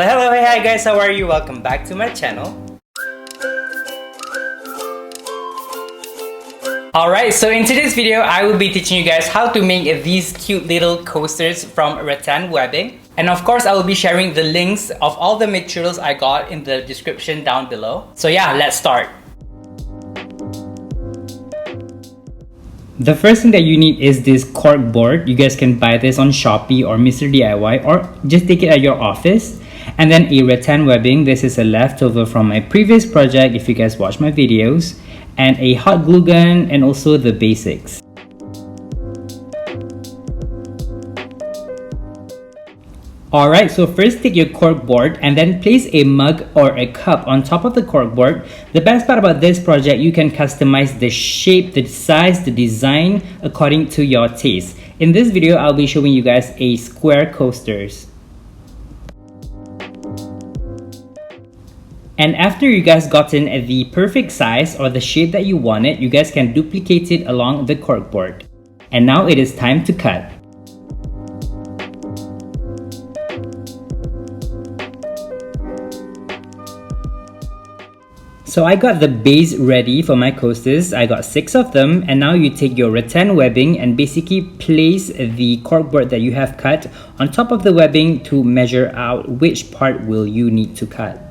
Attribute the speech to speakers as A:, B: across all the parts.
A: Hello, hey, hi guys, how are you? Welcome back to my channel. Alright, so in today's video, I will be teaching you guys how to make these cute little coasters from rattan webbing. And of course, I will be sharing the links of all the materials I got in the description down below. So yeah, let's start. The first thing that you need is this cork board. You guys can buy this on Shopee or Mr. DIY, or just take it at your office. And then a rattan webbing. This is a leftover from my previous project if you guys watch my videos. And a hot glue gun, and also the basics. Alright, so first take your cork board and then place a mug or a cup on top of the cork board. The best part about this project, you can customize the shape, the size, the design according to your taste. In this video, I'll be showing you guys a square coasters. And after you guys gotten the perfect size or the shape that you wanted, you guys can duplicate it along the cork board. And now it is time to cut. So I got the base ready for my coasters. I got 6 of them, and now you take your rattan webbing and basically place the corkboard that you have cut on top of the webbing to measure out which part will you need to cut.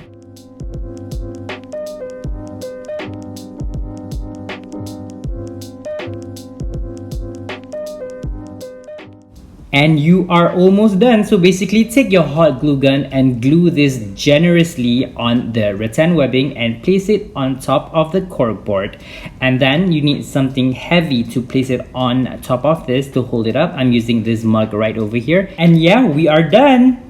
A: And you are almost done. So basically take your hot glue gun and glue this generously on the rattan webbing and place it on top of the cork board. And then you need something heavy to place it on top of this to hold it up. I'm using this mug right over here. And yeah, we are done.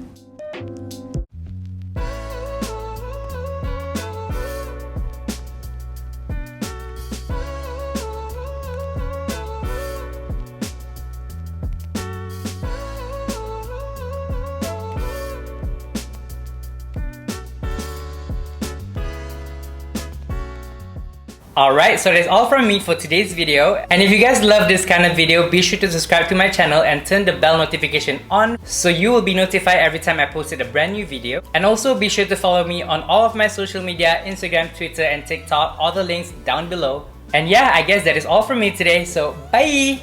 A: Alright, so that's all from me for today's video. And if you guys love this kind of video, be sure to subscribe to my channel and turn the bell notification on so you will be notified every time I posted a brand new video. And also be sure to follow me on all of my social media, Instagram, Twitter, and TikTok, all the links down below. And yeah, I guess that is all from me today, so bye!